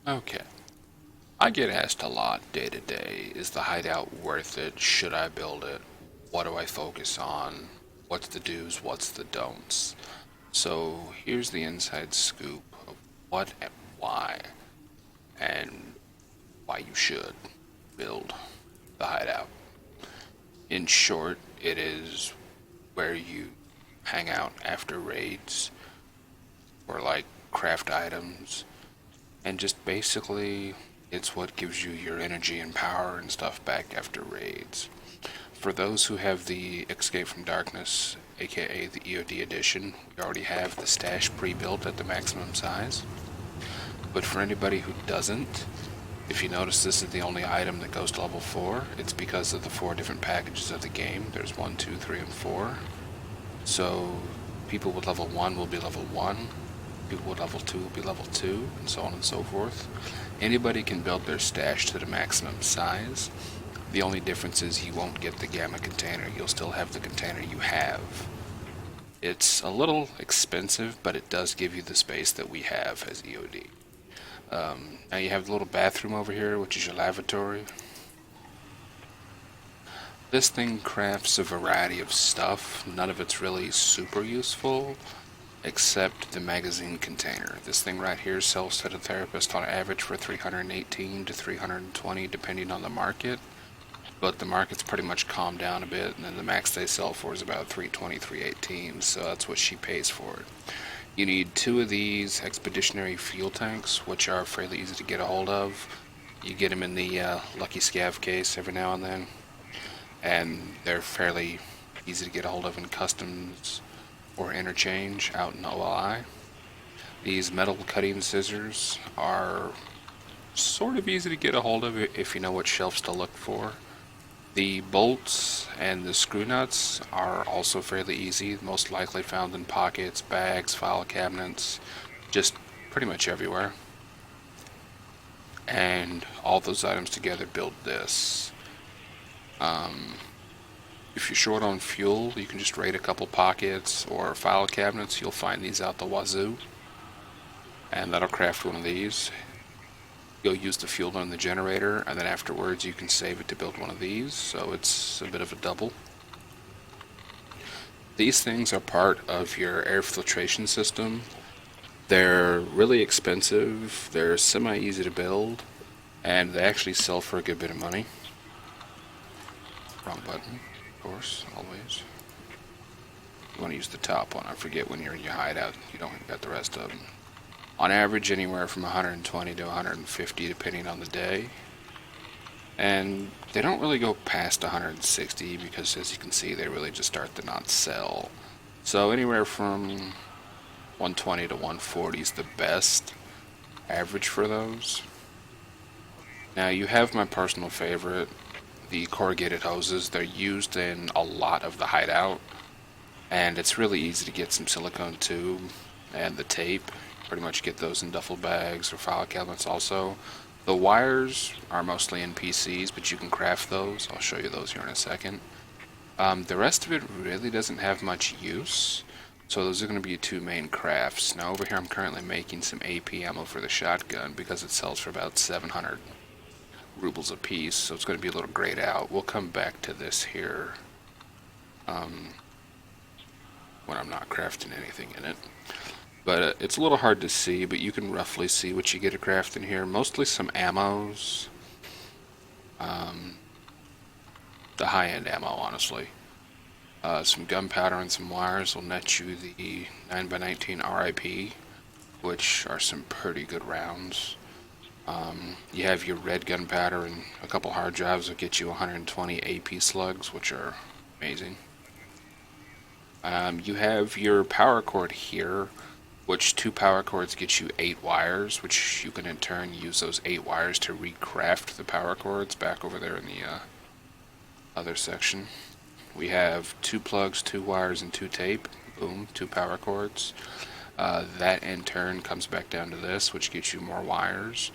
Okay. I get asked a lot day to day, is the hideout worth it? Should I build it? What do I focus on? What's the do's? What's the don'ts? So here's the inside scoop of what and why, and why you should build the hideout. In short, it is where you hang out after raids or like craft items, and just basically it's what gives you your energy and power and stuff back after raids. For those who have the Escape from Darkness, aka the EOD edition, we already have the stash pre-built at the maximum size. But for anybody who doesn't, if you notice this is the only item that goes to level 4, it's because of the 4 different packages of the game. There's 1, 2, 3, and 4. So people with level 1 will be level 1, people with level 2 will be level 2, and so on and so forth. Anybody can build their stash to the maximum size. The only difference is you won't get the gamma container, you'll still have the container you have. It's a little expensive, but it does give you the space that we have as EOD. Now you have the little bathroom over here, which is your lavatory. This thing crafts a variety of stuff. None of it's really super useful, except the magazine container. This thing right here sells to the therapist on average for 318 to 320 depending on the market. But the market's pretty much calmed down a bit, and then the max they sell for is about 320, 318, so that's what she pays for it. You need 2 of these expeditionary fuel tanks, which are fairly easy to get a hold of. You get them in the Lucky Scav case every now and then, and they're fairly easy to get a hold of in customs or interchange out in OLI. These metal cutting scissors are sort of easy to get a hold of if you know what shelves to look for. The bolts and the screw nuts are also fairly easy, most likely found in pockets, bags, file cabinets, just pretty much everywhere. And all those items together build this. If you're short on fuel, you can just raid a couple pockets or file cabinets, you'll find these out the wazoo. And that'll craft one of these. You'll use the fuel on the generator, and then afterwards you can save it to build one of these, so it's a bit of a double. These things are part of your air filtration system. They're really expensive, they're semi-easy to build, and they actually sell for a good bit of money. Wrong button, of course, always. You want to use the top one. I forget when you're in your hideout, you don't got the rest of them. On average, anywhere from 120 to 150 depending on the day. And they don't really go past 160 because, as you can see, they really just start to not sell. So anywhere from 120 to 140 is the best average for those. Now you have my personal favorite, the corrugated hoses. They're used in a lot of the hideout, and it's really easy to get some silicone tube and the tape. Pretty much get those in duffel bags or file cabinets also. The wires are mostly in PCs, but you can craft those. I'll show you those here in a second. The rest of it really doesn't have much use, so those are going to be 2 main crafts. Now over here I'm currently making some AP ammo for the shotgun because it sells for about 700 rubles a piece, so it's going to be a little grayed out. We'll come back to this here when I'm not crafting anything in it. But it's a little hard to see, but you can roughly see what you get a craft in here. Mostly some ammos. The high-end ammo, honestly. Some gunpowder and some wires will net you the 9x19 RIP, which are some pretty good rounds. You have your red gunpowder and a couple hard drives will get you 120 AP slugs, which are amazing. You have your power cord here, which 2 power cords get you 8 wires, which you can in turn use those 8 wires to recraft the power cords back over there in the other section. We have 2 plugs, 2 wires, and 2 tape. Boom, 2 power cords. That in turn comes back down to this, which gets you more wires.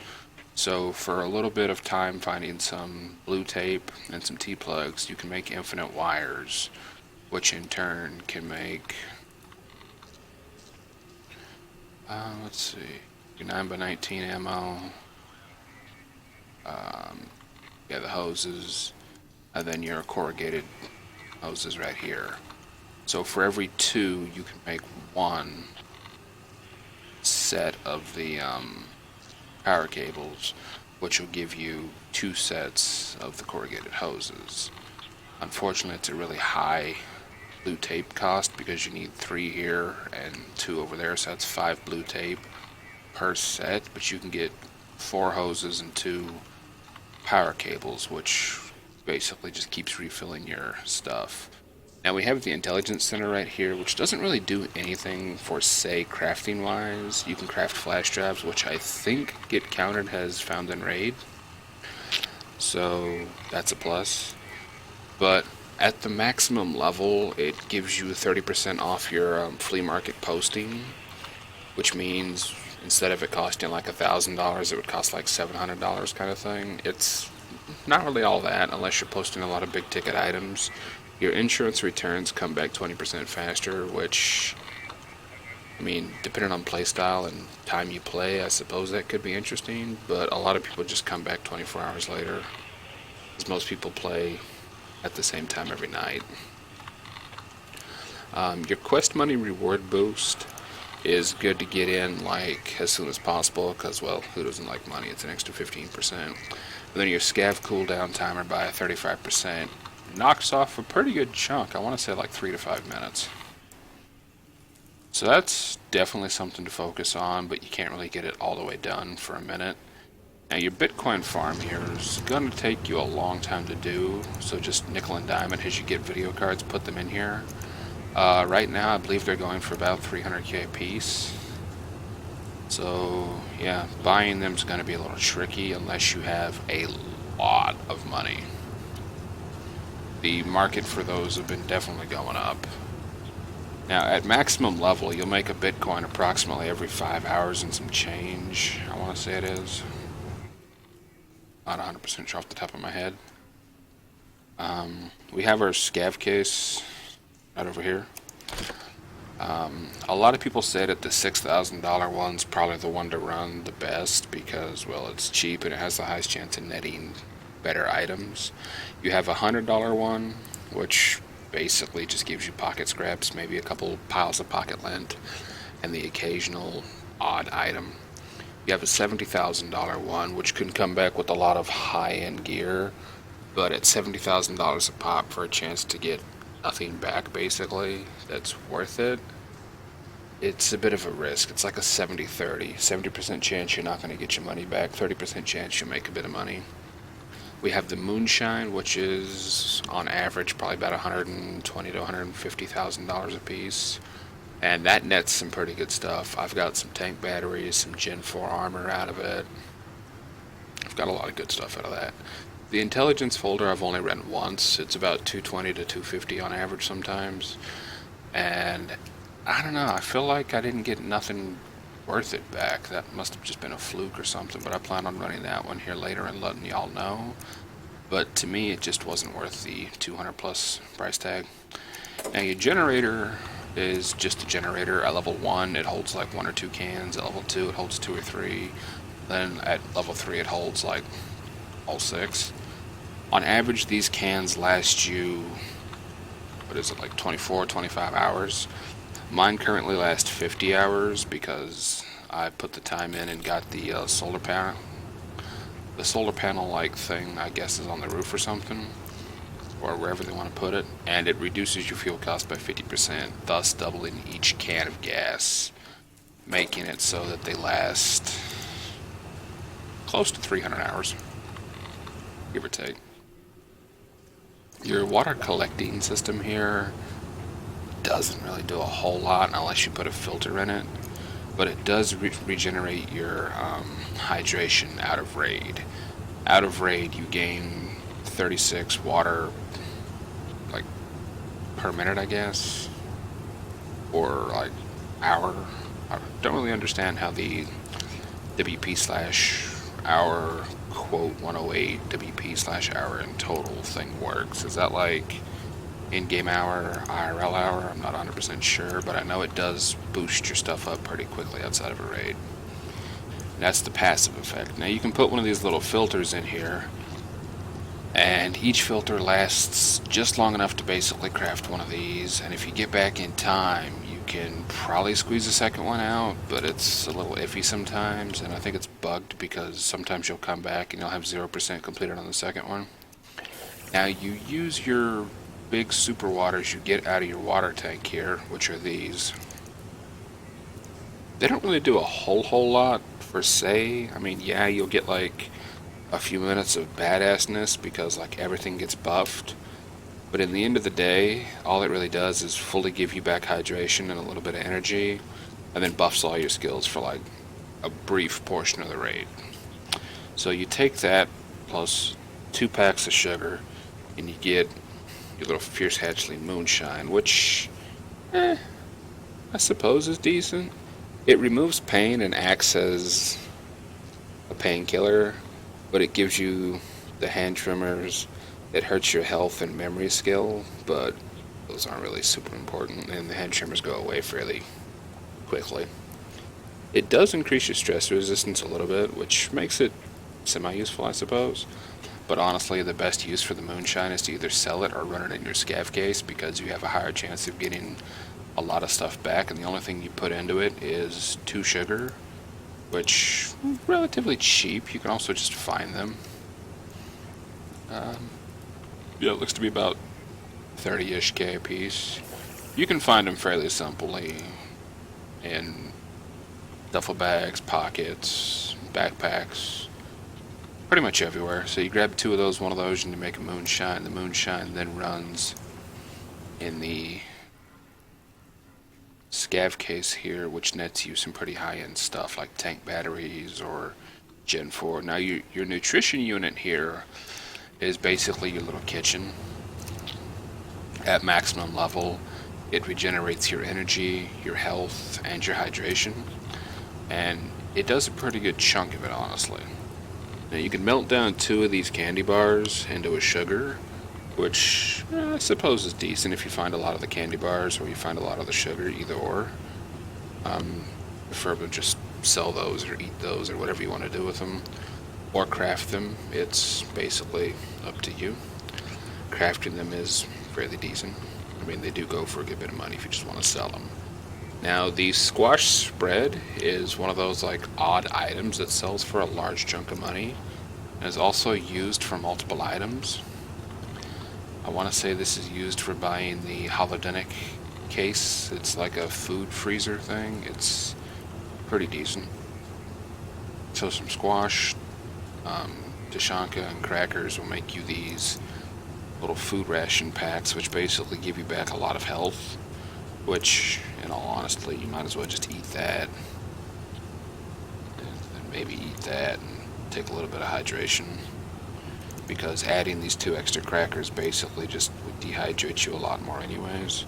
So for a little bit of time finding some blue tape and some T-plugs, you can make infinite wires, which in turn can make let's see, your 9x19 ammo, Yeah, the hoses, and then your corrugated hoses right here. So for every two, you can make one set of the power cables, which will give you two sets of the corrugated hoses. Unfortunately, it's a really high blue tape cost because you need three here and two over there, so that's 5 blue tape per set, but you can get 4 hoses and 2 power cables, which basically just keeps refilling your stuff. Now we have the intelligence center right here, which doesn't really do anything for, say, crafting wise. You can craft flash drives, which I think get counted as found in raid, so that's a plus. But at the maximum level, it gives you 30% off your flea market posting, which means instead of it costing like $1,000, it would cost like $700 kind of thing. It's not really all that unless you're posting a lot of big ticket items. Your insurance returns come back 20% faster, which, I mean, depending on playstyle and time you play, I suppose that could be interesting, but a lot of people just come back 24 hours later, as most people play at the same time every night. Your quest money reward boost is good to get in like as soon as possible because, well, who doesn't like money? It's an extra 15%. And then your scav cooldown timer by 35% knocks off a pretty good chunk. I want to say like 3 to 5 minutes. So that's definitely something to focus on, but you can't really get it all the way done for a minute. Now your Bitcoin farm here is going to take you a long time to do, so just nickel and dime it as you get video cards, put them in here. Right now I believe they're going for about 300k a piece. So yeah, buying them is going to be a little tricky unless you have a lot of money. The market for those have been definitely going up. Now at maximum level you'll make a Bitcoin approximately every 5 hours and some change, I want to say it is. Not 100% sure off the top of my head. We have our scav case right over here. A lot of people say that the $6,000 one's probably the one to run the best because, well, it's cheap and it has the highest chance of netting better items. You have a $100 one, which basically just gives you pocket scraps, maybe a couple piles of pocket lint, and the occasional odd item. You have a $70,000 one, which can come back with a lot of high-end gear, but at $70,000 a pop for a chance to get nothing back, basically, that's worth it. It's a bit of a risk. It's like a 70-30. 70% chance you're not going to get your money back, 30% chance you'll make a bit of money. We have the moonshine, which is on average probably about $120,000 to $150,000 a piece, and that nets some pretty good stuff. I've got some tank batteries, some Gen 4 armor out of it. I've got a lot of good stuff out of that. The intelligence folder I've only run once. It's about 220 to 250 on average sometimes, and I don't know, I feel like I didn't get nothing worth it back. That must have just been a fluke or something, but I plan on running that one here later and letting y'all know. But to me, it just wasn't worth the 200 plus price tag. Now your generator is just a generator. At level 1 it holds like 1 or 2 cans, at level 2 it holds 2 or 3, then at level 3 it holds like all 6. On average these cans last you, what is it, like 24, 25 hours. Mine currently lasts 50 hours because I put the time in and got the solar panel. The solar panel like thing, I guess, is on the roof or something, or wherever they want to put it, and it reduces your fuel cost by 50%, thus doubling each can of gas, making it so that they last close to 300 hours, give or take. Your water collecting system here doesn't really do a whole lot unless you put a filter in it, but it does regenerate your hydration out of raid. Out of raid you gain 36 water like per minute, I guess, or like hour. I don't really understand how the WP slash hour quote 108 WP slash hour in total thing works. Is that like in-game hour, IRL hour? I'm not 100% sure, but I know it does boost your stuff up pretty quickly outside of a raid. That's the passive effect. Now you can put one of these little filters in here, and each filter lasts just long enough to basically craft one of these, and if you get back in time, you can probably squeeze a second one out, but it's a little iffy sometimes, and I think it's bugged because sometimes you'll come back and you'll have 0% completed on the second one. Now you use your big super waters you get out of your water tank here, which are these. They don't really do a whole lot per se. I mean, yeah, you'll get like a few minutes of badassness because like everything gets buffed, but in the end of the day, all it really does is fully give you back hydration and a little bit of energy, and then buffs all your skills for like a brief portion of the raid. So you take that plus 2 packs of sugar, and you get your little Fierce Hatchling moonshine, which, I suppose is decent. It removes pain and acts as a painkiller, but it gives you the hand tremors. It hurts your health and memory skill, but those aren't really super important, and the hand tremors go away fairly quickly. It does increase your stress resistance a little bit, which makes it semi-useful, I suppose. But honestly, the best use for the moonshine is to either sell it or run it in your scav case, because you have a higher chance of getting a lot of stuff back, and the only thing you put into it is 2 sugar, which relatively cheap. You can also just find them. Yeah, it looks to be about 30-ish K a piece. You can find them fairly simply in duffel bags, pockets, backpacks, pretty much everywhere. So you grab 2 of those, 1 of those, and you make a moonshine. The moonshine then runs in the scav case here, which nets you some pretty high-end stuff like tank batteries or Gen 4. Now your nutrition unit here is basically your little kitchen. At maximum level, it regenerates your energy, your health, and your hydration, and it does a pretty good chunk of it, honestly. Now you can melt down 2 of these candy bars into a sugar, which I suppose is decent if you find a lot of the candy bars or you find a lot of the sugar, either or. Preferably just sell those or eat those or whatever you want to do with them, or craft them. It's basically up to you. Crafting them is fairly decent. I mean, they do go for a good bit of money if you just want to sell them. Now, the squash spread is one of those like odd items that sells for a large chunk of money, and is also used for multiple items. I want to say this is used for buying the holodenic case. It's like a food freezer thing. It's pretty decent. So some squash, Tashanka, and crackers will make you these little food ration packs, which basically give you back a lot of health, which, in all honesty, you might as well just eat that, and maybe eat that and take a little bit of hydration, because adding these 2 extra crackers basically just would dehydrate you a lot more anyways.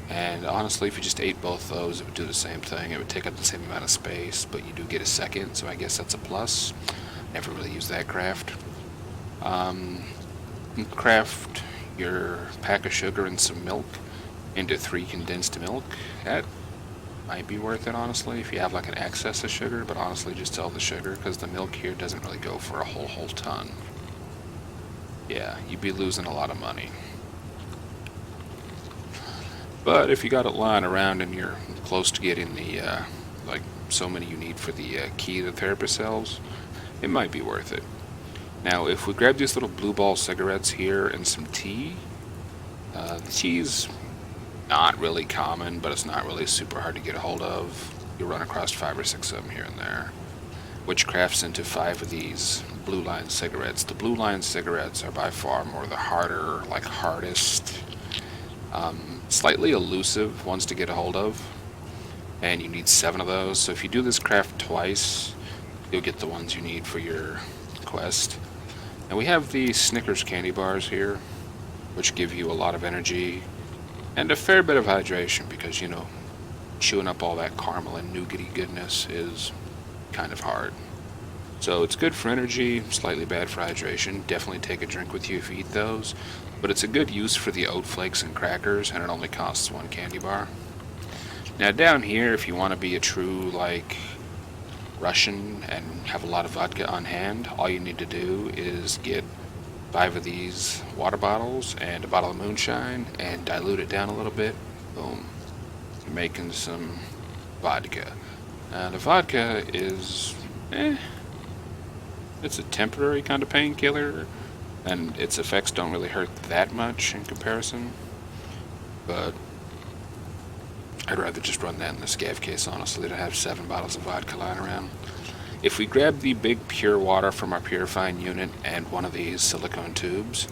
And honestly, if you just ate both those, it would do the same thing. It would take up the same amount of space, but you do get a second, so I guess that's a plus. Never really used that craft. Craft your pack of sugar and some milk into 3 condensed milk. That might be worth it, honestly, if you have like an excess of sugar, but honestly just sell the sugar, because the milk here doesn't really go for a whole ton. Yeah, you'd be losing a lot of money. But if you got it lying around and you're close to getting the like so many you need for the key the therapist sells, it might be worth it. Now, if we grab these little blue ball cigarettes here and some tea, the tea's not really common, but it's not really super hard to get a hold of. You'll run across 5 or 6 of them here and there, which crafts into 5 of these blue line cigarettes. The blue line cigarettes are by far more the harder, like hardest, slightly elusive ones to get a hold of, and you need 7 of those. So if you do this craft twice, you'll get the ones you need for your quest. And we have the Snickers candy bars here, which give you a lot of energy and a fair bit of hydration, because, you know, chewing up all that caramel and nougaty goodness is kind of hard. So it's good for energy, slightly bad for hydration. Definitely take a drink with you if you eat those, but it's a good use for the oat flakes and crackers, and it only costs 1 candy bar. Now down here, if you want to be a true, like, Russian and have a lot of vodka on hand, all you need to do is get 5 of these water bottles and a bottle of moonshine and dilute it down a little bit. Boom. You're making some vodka. The vodka is, it's a temporary kind of painkiller, and its effects don't really hurt that much in comparison. But I'd rather just run that in the scav case, honestly, to have 7 bottles of vodka lying around. If we grab the big pure water from our purifying unit and one of these silicone tubes,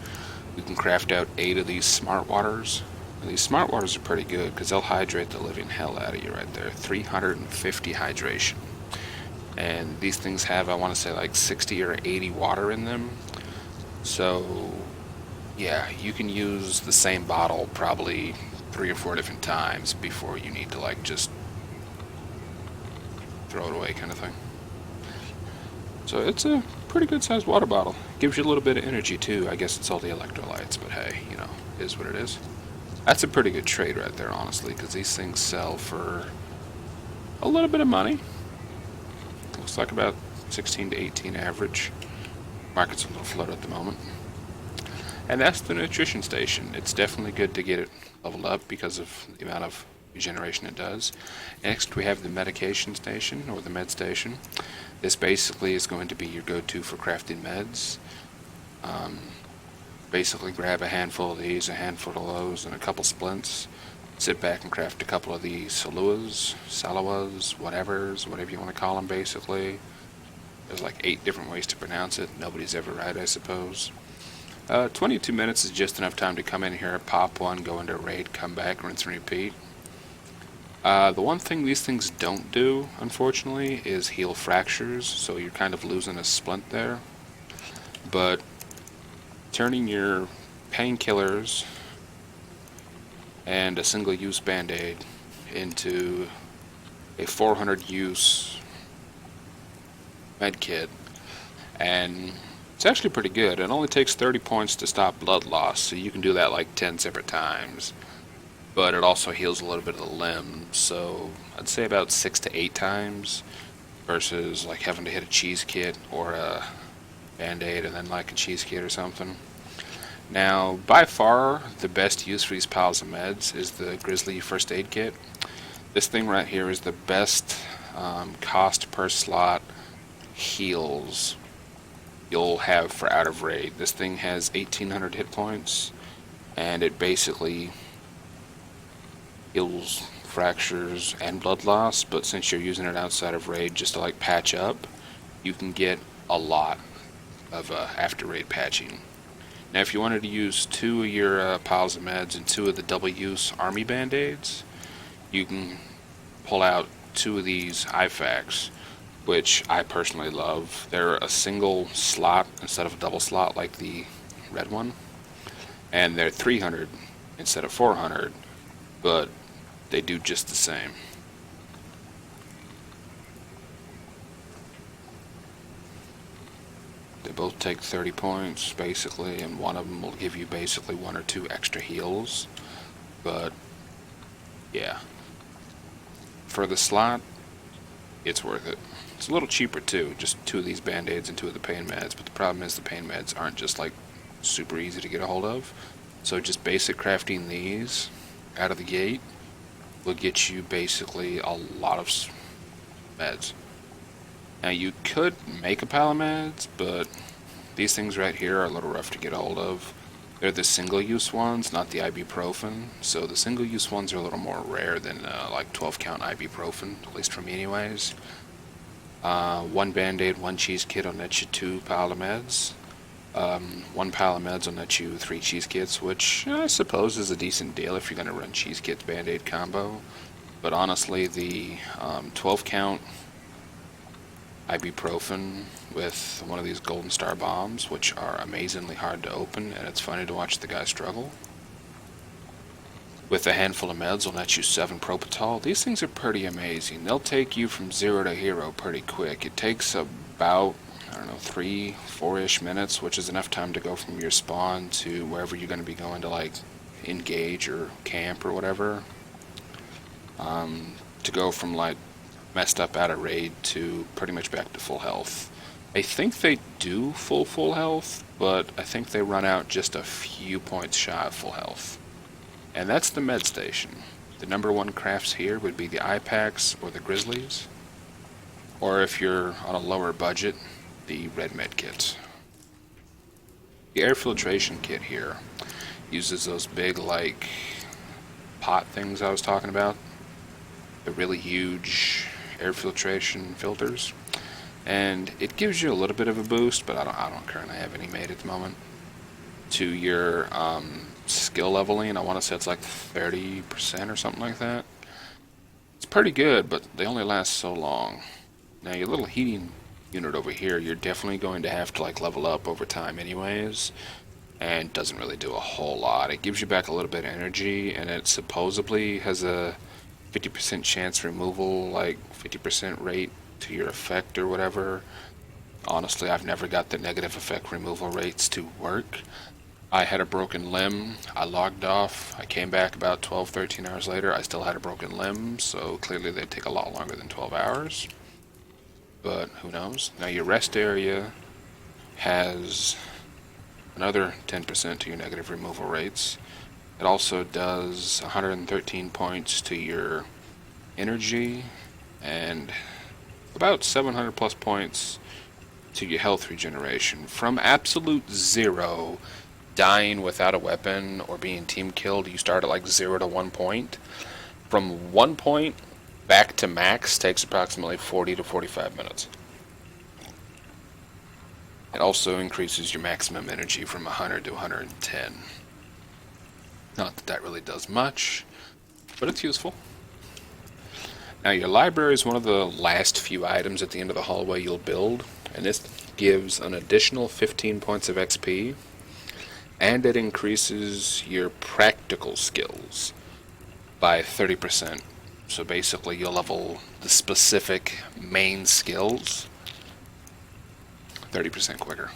we can craft out 8 of these smart waters. And these smart waters are pretty good because they'll hydrate the living hell out of you right there. 350 hydration. And these things have, I want to say, like 60 or 80 water in them. So, yeah, you can use the same bottle probably 3 or 4 different times before you need to, like, just throw it away kind of thing. So it's a pretty good sized water bottle. Gives you a little bit of energy too. I guess it's all the electrolytes, but hey, you know, it is what it is. That's a pretty good trade right there, honestly, because these things sell for a little bit of money. Looks like about 16 to 18 average. Market's a little flooded at the moment. And that's the nutrition station. It's definitely good to get it leveled up because of the amount of regeneration it does. Next we have the medication station, or the med station. This basically is going to be your go-to for crafting meds. Basically grab a handful of these, a handful of those, and a couple splints. Sit back and craft a couple of these salawas, whatever you want to call them, basically. There's like 8 different ways to pronounce it. Nobody's ever right, I suppose. 22 minutes is just enough time to come in here, pop one, go into a raid, come back, rinse and repeat. The one thing these things don't do, unfortunately, is heal fractures, so you're kind of losing a splint there. But turning your painkillers and a single-use band-aid into a 400-use med kit, and it's actually pretty good. It only takes 30 points to stop blood loss, so you can do that like 10 separate times. But it also heals a little bit of the limbs, so I'd say about 6 to 8 times versus like having to hit a cheese kit or a band-aid and then like a cheese kit or something. Now, by far, the best use for these piles of meds is the Grizzly First Aid Kit. This thing right here is the best cost per slot heals you'll have for out of raid. This thing has 1800 hit points, and it basically heals fractures and blood loss, but since you're using it outside of raid just to like patch up, you can get a lot of after raid patching. Now if you wanted to use 2 of your piles of meds and 2 of the double use army band-aids, you can pull out 2 of these IFAKs, which I personally love. They're a single slot instead of a double slot like the red one, and they're 300 instead of 400, but they do just the same. They both take 30 points basically, and one of them will give you basically 1 or 2 extra heals. But yeah, for the slot, it's worth it. It's a little cheaper too, just 2 of these band-aids and 2 of the pain meds, but the problem is the pain meds aren't just like super easy to get a hold of. So just basic crafting these out of the gate will get you basically a lot of meds. Now you could make a pile of meds, but these things right here are a little rough to get a hold of. They're the single-use ones, not the ibuprofen, so the single-use ones are a little more rare than like 12 count ibuprofen, at least for me anyways. 1 band-aid, 1 cheese kit will net you 2 pile of meds. 1 pile of meds will net you 3 cheese kits, which I suppose is a decent deal if you're going to run cheese kits band-aid combo. But honestly, the 12 count ibuprofen with one of these golden star bombs, which are amazingly hard to open, and it's funny to watch the guy struggle, with a handful of meds will net you 7 propofol. These things are pretty amazing. They'll take you from 0 to hero pretty quick. It takes about, I don't know, 3-4-ish minutes, which is enough time to go from your spawn to wherever you're going to be going to like engage or camp or whatever. To go from like messed up out of raid to pretty much back to full health. I think they do full health, but I think they run out just a few points shy of full health. And that's the med station. The number one crafts here would be the eye packs or the grizzlies. Or if you're on a lower budget, the red med kits. The air filtration kit here uses those big, like, pot things I was talking about. The really huge air filtration filters. And it gives you a little bit of a boost, but I don't currently have any made at the moment. To your skill leveling, I want to say it's like 30% or something like that. It's pretty good, but they only last so long. Now your little heating unit over here, you're definitely going to have to like level up over time anyways, and doesn't really do a whole lot. It gives you back a little bit of energy, and it supposedly has a 50% chance removal, like 50% rate to your effect or whatever. Honestly, I've never got the negative effect removal rates to work. I had a broken limb, I logged off, I came back about 12-13 hours later, I still had a broken limb, so clearly they'd take a lot longer than 12 hours. But who knows? Now your rest area has another 10% to your negative removal rates. It also does 113 points to your energy and about 700 plus points to your health regeneration. From absolute zero, dying without a weapon or being team killed, you start at like 0 to 1 point. From 1 point back to max takes approximately 40 to 45 minutes. It also increases your maximum energy from 100 to 110. Not that that really does much, but it's useful. Now your library is one of the last few items at the end of the hallway you'll build, and this gives an additional 15 points of XP, and it increases your practical skills by 30%. So basically you'll level the specific main skills 30% quicker.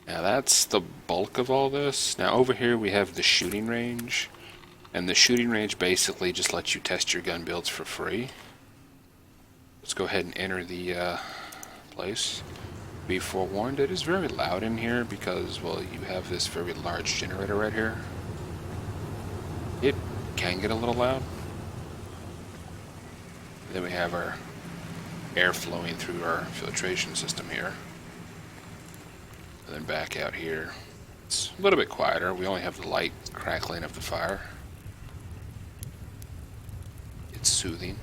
Now that's the bulk of all this. Now over here we have the shooting range. And the shooting range basically just lets you test your gun builds for free. Let's go ahead and enter the place. Be forewarned, it is very loud in here because, well, you have this very large generator right here. It can get a little loud. Then we have our air flowing through our filtration system here. And then back out here, it's a little bit quieter. We only have the light crackling of the fire. It's soothing.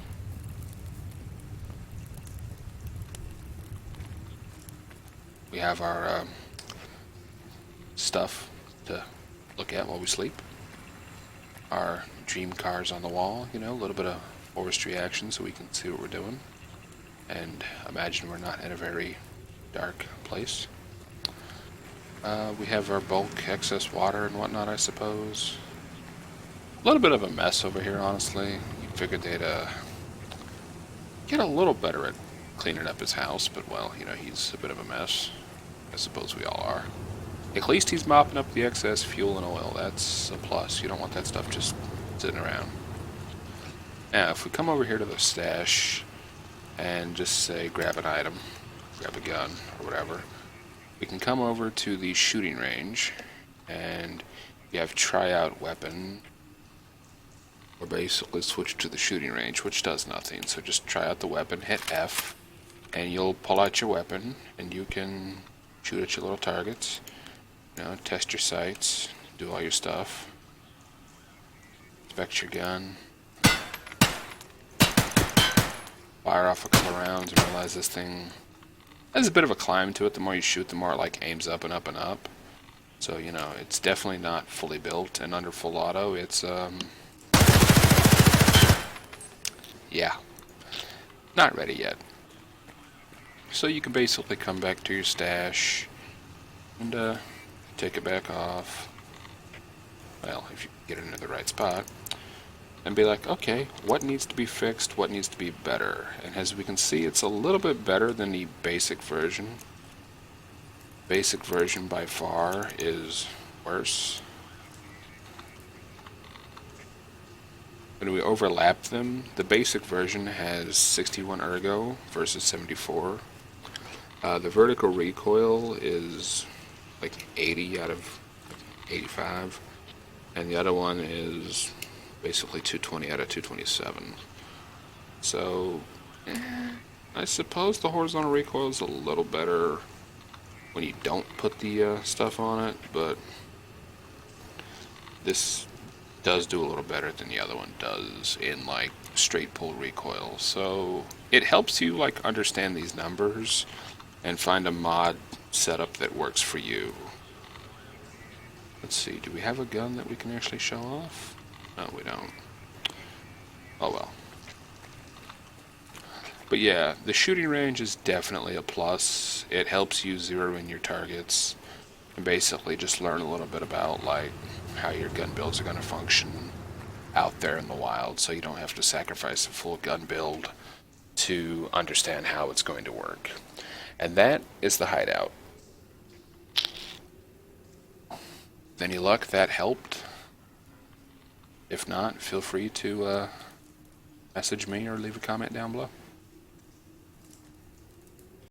We have our stuff to look at while we sleep. Our dream cars on the wall, you know, a little bit of forestry action so we can see what we're doing. And imagine we're not in a very dark place. We have our bulk excess water and whatnot, I suppose. A little bit of a mess over here, honestly. You figured they'd get a little better at cleaning up his house, but well, you know, he's a bit of a mess. I suppose we all are. At least he's mopping up the excess fuel and oil. That's a plus. You don't want that stuff just sitting around. Now, if we come over here to the stash and just say grab an item, grab a gun, or whatever, we can come over to the shooting range, and you have try out weapon, or basically switch to the shooting range, which does nothing. So just try out the weapon, hit F, and you'll pull out your weapon, and you can shoot at your little targets, you know, test your sights, do all your stuff, inspect your gun, fire off a couple rounds, and realize this thing has a bit of a climb to it. The more you shoot, the more it like aims up and up and up. So, you know, it's definitely not fully built, and under full auto, it's yeah, not ready yet. So you can basically come back to your stash and take it back off. Well, if you get it into the right spot. And be like, okay, what needs to be fixed? What needs to be better? And as we can see, it's a little bit better than the basic version. Basic version by far is worse. when we overlap them, the basic version has 61 ergo versus 74. The vertical recoil is like 80 out of 85, and the other one is basically 220 out of 227. So, I suppose the horizontal recoil is a little better when you don't put the stuff on it, but this does do a little better than the other one does in like straight pull recoil. So it helps you like understand these numbers and find a mod setup that works for you. Let's see, do we have a gun that we can actually show off? No, we don't. Oh well. But yeah, the shooting range is definitely a plus. It helps you zero in your targets and basically just learn a little bit about like how your gun builds are going to function out there in the wild, so you don't have to sacrifice a full gun build to understand how it's going to work. And that is the hideout. With any luck, that helped. If not, feel free to message me or leave a comment down below.